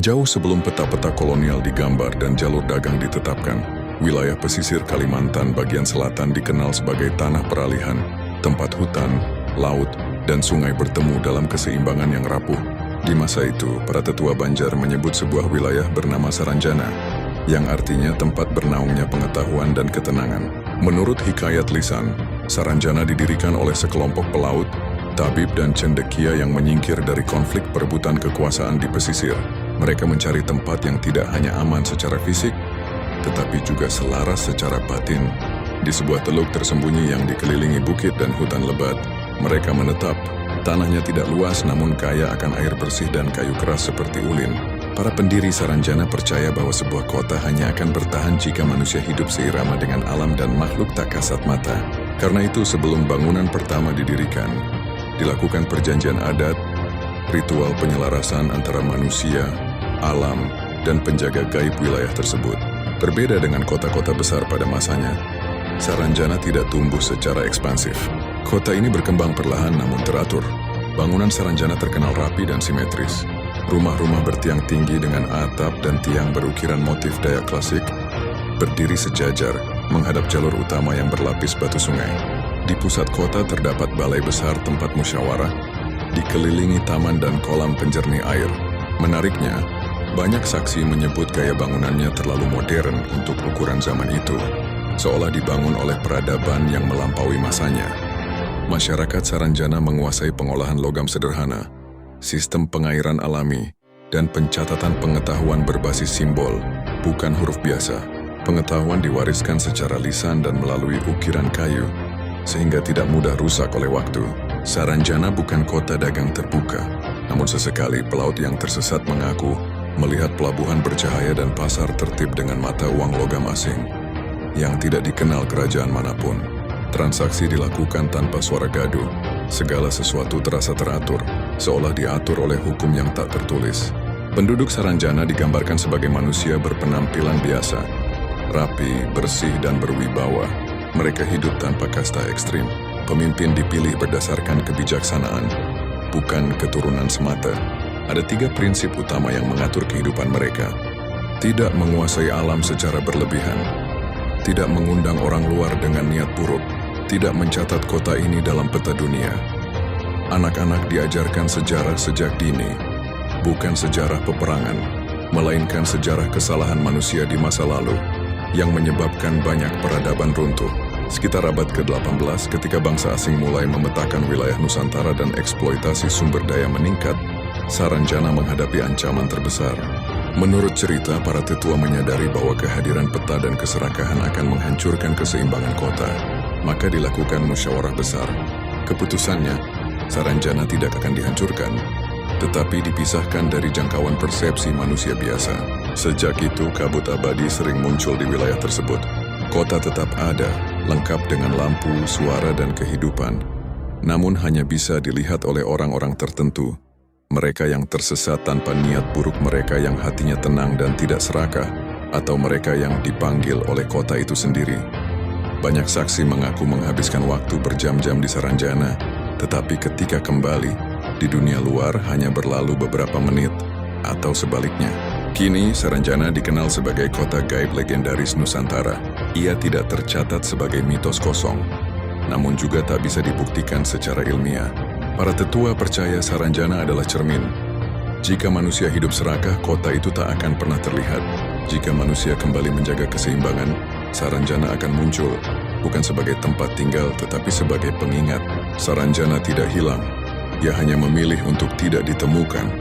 Jauh sebelum peta-peta kolonial digambar dan jalur dagang ditetapkan, wilayah pesisir Kalimantan bagian selatan dikenal sebagai tanah peralihan, tempat hutan, laut, dan sungai bertemu dalam keseimbangan yang rapuh. Di masa itu, para tetua Banjar menyebut sebuah wilayah bernama Saranjana, yang artinya tempat bernaungnya pengetahuan dan ketenangan. Menurut hikayat lisan, Saranjana didirikan oleh sekelompok pelaut, tabib dan cendekia yang menyingkir dari konflik perebutan kekuasaan di pesisir. Mereka mencari tempat yang tidak hanya aman secara fisik, tetapi juga selaras secara batin. Di sebuah teluk tersembunyi yang dikelilingi bukit dan hutan lebat, mereka menetap. Tanahnya tidak luas namun kaya akan air bersih dan kayu keras seperti ulin. Para pendiri Saranjana percaya bahwa sebuah kota hanya akan bertahan jika manusia hidup seirama dengan alam dan makhluk tak kasat mata. Karena itu sebelum bangunan pertama didirikan, dilakukan perjanjian adat, ritual penyelarasan antara manusia, alam, dan penjaga gaib wilayah tersebut. Berbeda dengan kota-kota besar pada masanya, Saranjana tidak tumbuh secara ekspansif. Kota ini berkembang perlahan namun teratur. Bangunan Saranjana terkenal rapi dan simetris. Rumah-rumah bertiang tinggi dengan atap dan tiang berukiran motif Dayak klasik berdiri sejajar menghadap jalur utama yang berlapis batu sungai. Di pusat kota terdapat balai besar tempat musyawarah, dikelilingi taman dan kolam penjernih air. Menariknya, banyak saksi menyebut gaya bangunannya terlalu modern untuk ukuran zaman itu, seolah dibangun oleh peradaban yang melampaui masanya. Masyarakat Saranjana menguasai pengolahan logam sederhana, sistem pengairan alami, dan pencatatan pengetahuan berbasis simbol, bukan huruf biasa. Pengetahuan diwariskan secara lisan dan melalui ukiran kayu, sehingga tidak mudah rusak oleh waktu. Saranjana bukan kota dagang terbuka, namun sesekali pelaut yang tersesat mengaku melihat pelabuhan bercahaya dan pasar tertib dengan mata uang logam asing yang tidak dikenal kerajaan manapun. Transaksi dilakukan tanpa suara gaduh. Segala sesuatu terasa teratur, seolah diatur oleh hukum yang tak tertulis. Penduduk Saranjana digambarkan sebagai manusia berpenampilan biasa, rapi, bersih, dan berwibawa. Mereka hidup tanpa kasta ekstrim. Pemimpin dipilih berdasarkan kebijaksanaan, bukan keturunan semata. Ada 3 prinsip utama yang mengatur kehidupan mereka. Tidak menguasai alam secara berlebihan, tidak mengundang orang luar dengan niat buruk, tidak mencatat kota ini dalam peta dunia. Anak-anak diajarkan sejarah sejak dini, bukan sejarah peperangan, melainkan sejarah kesalahan manusia di masa lalu yang menyebabkan banyak peradaban runtuh. Sekitar abad ke-18, ketika bangsa asing mulai memetakan wilayah Nusantara dan eksploitasi sumber daya meningkat, Saranjana menghadapi ancaman terbesar. Menurut cerita, para tetua menyadari bahwa kehadiran peta dan keserakahan akan menghancurkan keseimbangan kota. Maka dilakukan musyawarah besar. Keputusannya, Saranjana tidak akan dihancurkan, tetapi dipisahkan dari jangkauan persepsi manusia biasa. Sejak itu, kabut abadi sering muncul di wilayah tersebut. Kota tetap ada, lengkap dengan lampu, suara, dan kehidupan. Namun hanya bisa dilihat oleh orang-orang tertentu. Mereka yang tersesat tanpa niat buruk, mereka yang hatinya tenang dan tidak serakah, atau mereka yang dipanggil oleh kota itu sendiri. Banyak saksi mengaku menghabiskan waktu berjam-jam di Saranjana, tetapi ketika kembali, di dunia luar hanya berlalu beberapa menit, atau sebaliknya. Kini, Saranjana dikenal sebagai kota gaib legendaris Nusantara. Ia tidak tercatat sebagai mitos kosong, namun juga tak bisa dibuktikan secara ilmiah. Para tetua percaya Saranjana adalah cermin. Jika manusia hidup serakah, kota itu tak akan pernah terlihat. Jika manusia kembali menjaga keseimbangan, Saranjana akan muncul, bukan sebagai tempat tinggal, tetapi sebagai pengingat. Saranjana tidak hilang, ia hanya memilih untuk tidak ditemukan.